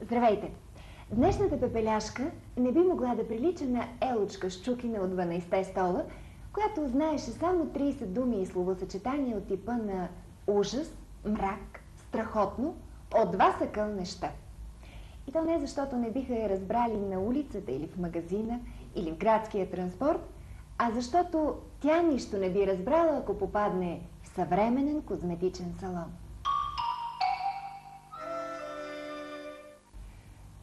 Здравейте! Днешната пепеляшка не би могла да прилича на Елочка Щукина от 12-те стола, която знаеше само 30 думи и словосъчетания от типа на ужас, мрак, страхотно, от два съкъл неща. И то не защото не биха я разбрали на улицата или в магазина, или в градския транспорт, а защото тя нищо не би разбрала, ако попадне в съвременен козметичен салон.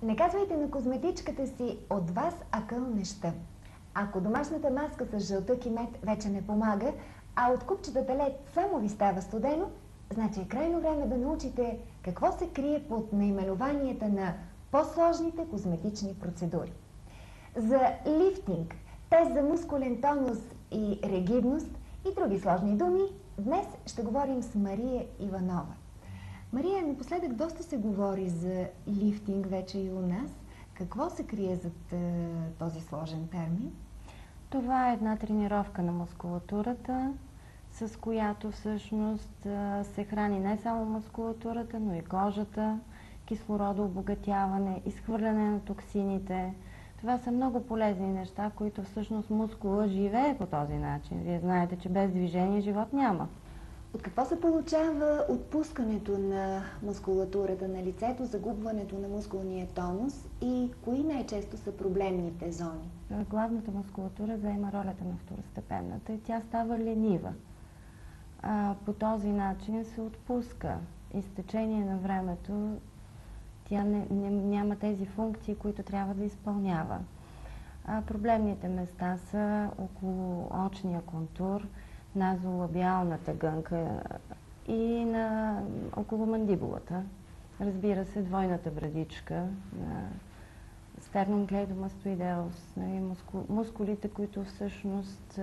Не казвайте на козметичката си от вас акъл неща. Ако домашната маска с жълтък и мед вече не помага, а от купчетата лед само ви става студено, значи е крайно време да научите какво се крие под наименованията на по-сложните козметични процедури. За лифтинг, тест за мускулен тонус и ригидност и други сложни думи, днес ще говорим с Мария Иванова. Мария, напоследък доста се говори за лифтинг вече и у нас. Какво се крие зад този сложен термин? Това е една тренировка на мускулатурата, с която всъщност се храни не само мускулатурата, но и кожата, кислородообогатяване, изхвърляне на токсините. Това са много полезни неща, които всъщност мускула живее по този начин. Вие знаете, че без движение живот няма. От какво се получава отпускането на мускулатурата на лицето, загубването на мускулния тонус и кои най-често са проблемните зони? Главната мускулатура заема ролята на второстепенната и тя става ленива. По този начин се отпуска и с течение на времето тя няма тези функции, които трябва да изпълнява. Проблемните места са около очния контур, назолабиалната гънка и около мандибулата. Разбира се, двойната брадичка, стернумклейдомастоидеус, мускулите, които всъщност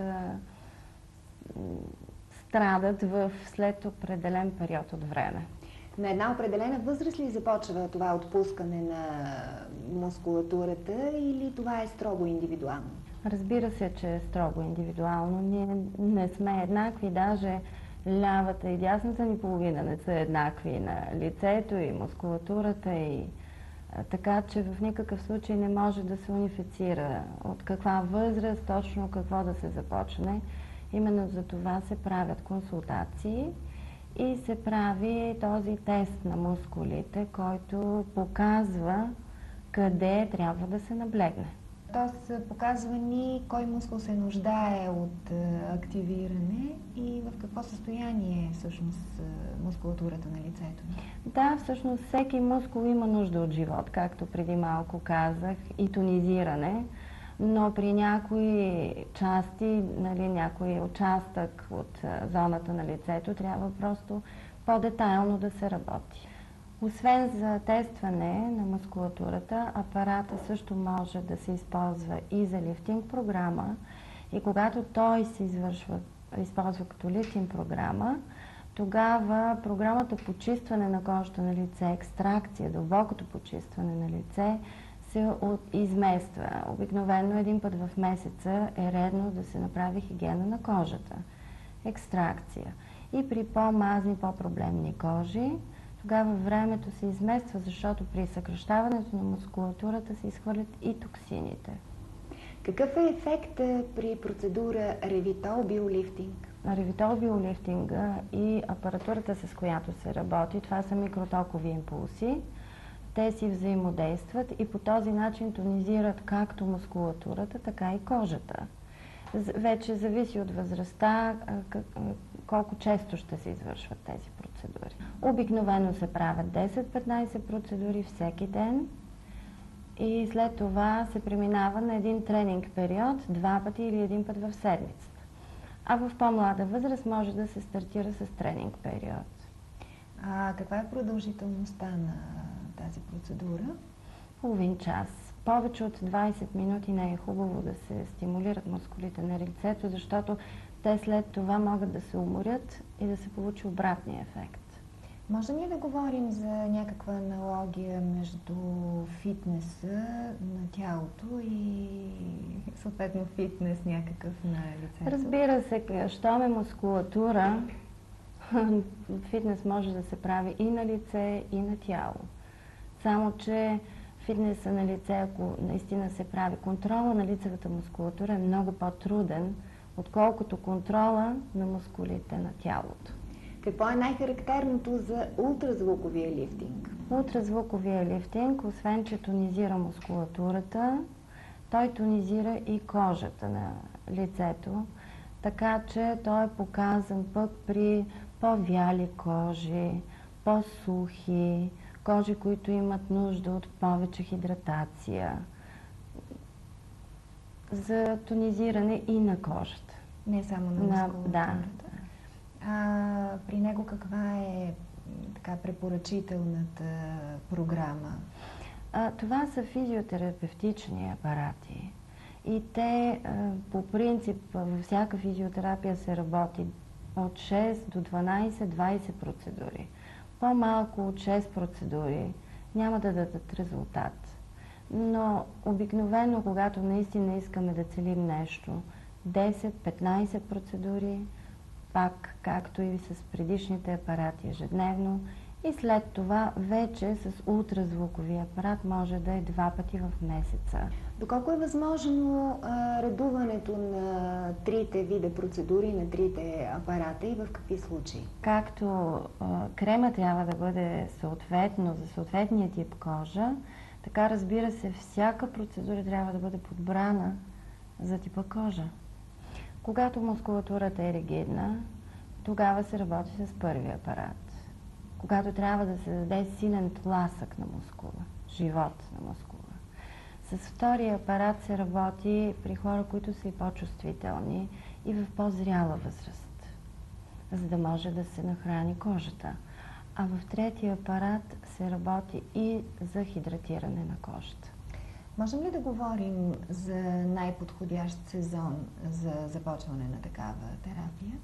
страдат след определен период от време. На една определена възраст ли започва това отпускане на мускулатурата или това е строго индивидуално? Разбира се, че е строго индивидуално. Ние не сме еднакви, даже лявата и дясната ни половина не са еднакви на лицето и мускулатурата и така, че в никакъв случай не може да се унифицира от каква възраст точно какво да се започне. Именно за това се правят консултации и се прави този тест на мускулите, който показва къде трябва да се наблегне. Тоест показва ни кой мускул се нуждае от активиране и в какво състояние е всъщност мускулатурата на лицето. Да, всъщност всеки мускул има нужда от живот, както преди малко казах, и тонизиране, но при някои части, някой участък от зоната на лицето трябва просто по-детайлно да се работи. Освен за тестване на мускулатурата, апарата също може да се използва и за лифтинг програма. И когато той се използва като лифтинг програма, тогава програмата почистване на кожата на лице, екстракция, дълбокото почистване на лице се измества. Обикновено един път в месеца е редно да се направи хигиена на кожата. Екстракция. И при по-мазни, по-проблемни кожи, тогава времето се измества, защото при съкращаването на мускулатурата се изхвърлят и токсините. Какъв е ефектът при процедура ревитол биолифтинг? Ревитол биолифтинга и апаратурата, с която се работи, това са микротокови импулси. Те си взаимодействат и по този начин тонизират както мускулатурата, така и кожата. Вече зависи от възрастта, колко често ще се извършват тези процедури. Обикновено се правят 10-15 процедури всеки ден и след това се преминава на един тренинг период 2 пъти или 1 път в седмицата. А в по-млада възраст може да се стартира с тренинг период. Каква е продължителността на тази процедура? Половин час. Повече от 20 минути не е хубаво да се стимулират мускулите на лицето, защото те след това могат да се уморят и да се получи обратния ефект. Можем ли да говорим за някаква аналогия между фитнеса на тялото и съответно фитнес някакъв на лицето? Разбира се, щом е мускулатура, фитнес може да се прави и на лице, и на тяло. Само че фитнеса на лице, ако наистина се прави, контрола на лицевата мускулатура е много по-труден, отколкото контрола на мускулите на тялото. Какво е най-характерното за ултразвуковия лифтинг? Ултразвуковия лифтинг, освен че тонизира мускулатурата, той тонизира и кожата на лицето, така че той е показан пък при по-вяли кожи, по-сухи, кожи, които имат нужда от повече хидратация, за тонизиране и на кожата. Не само на мускулатурата. Да. При него каква е така препоръчителната програма? Това са физиотерапевтични апарати. И те по принцип във всяка физиотерапия се работи от 6 до 12-20 процедури. По-малко от 6 процедури няма да дадат резултат. Но обикновено, когато наистина искаме да целим нещо, 10-15 процедури, пак както и с предишните апарати ежедневно, и след това вече с ултразвуковия апарат може да е 2 пъти в месеца. Доколко е възможно редуването на трите вида процедури, на трите апарата и в какви случаи? Както крема трябва да бъде съответно за съответния тип кожа, така разбира се, всяка процедура трябва да бъде подбрана за типа кожа. Когато мускулатурата е ригидна, тогава се работи с първия апарат. Когато трябва да се даде силен тласък на мускула, живот на мускула. С втория апарат се работи при хора, които са и по-чувствителни и в по-зряла възраст, за да може да се нахрани кожата. А в третия апарат се работи и за хидратиране на кожата. Можем ли да говорим за най-подходящ сезон за започване на такава терапия?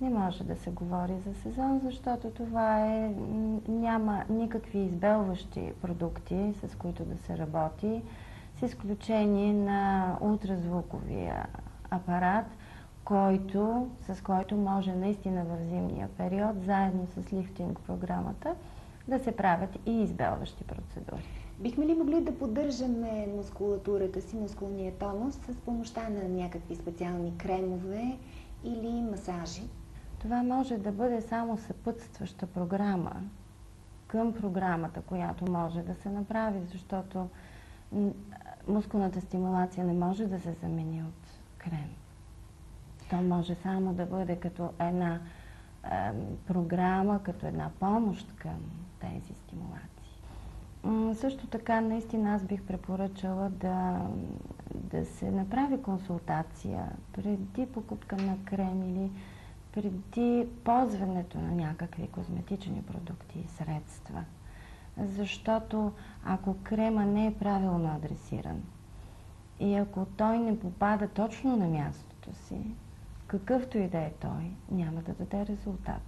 Не може да се говори за сезон, защото това няма никакви избелващи продукти, с които да се работи, с изключение на ултразвуковия апарат, с който може наистина в зимния период, заедно с лифтинг програмата, да се правят и избелващи процедури. Бихме ли могли да поддържаме мускулатурата си, мускулния тонус с помощта на някакви специални кремове или масажи? Това може да бъде само съпътстваща програма към програмата, която може да се направи, защото мускулната стимулация не може да се замени от крем. То може само да бъде като една програма, като една помощ към тези стимулации. Също така, наистина аз бих препоръчала да се направи консултация преди покупка на крем или преди ползването на някакви козметични продукти и средства. Защото ако крема не е правилно адресиран и ако той не попада точно на мястото си, какъвто и да е той, няма да даде резултат.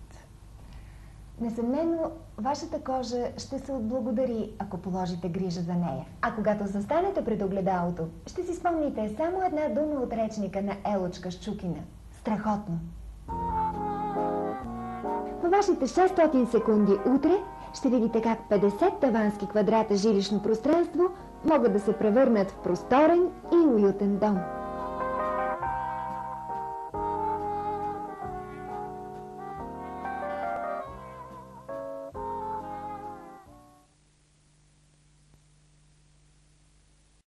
Несъмнено, вашата кожа ще се отблагодари, ако положите грижа за нея. А когато застанете пред огледалото, ще си спомните само една дума от речника на Елочка Щукина. Страхотно! Във вашите 600 секунди утре ще видите как 50 тавански квадрата жилищно пространство могат да се превърнат в просторен и уютен дом.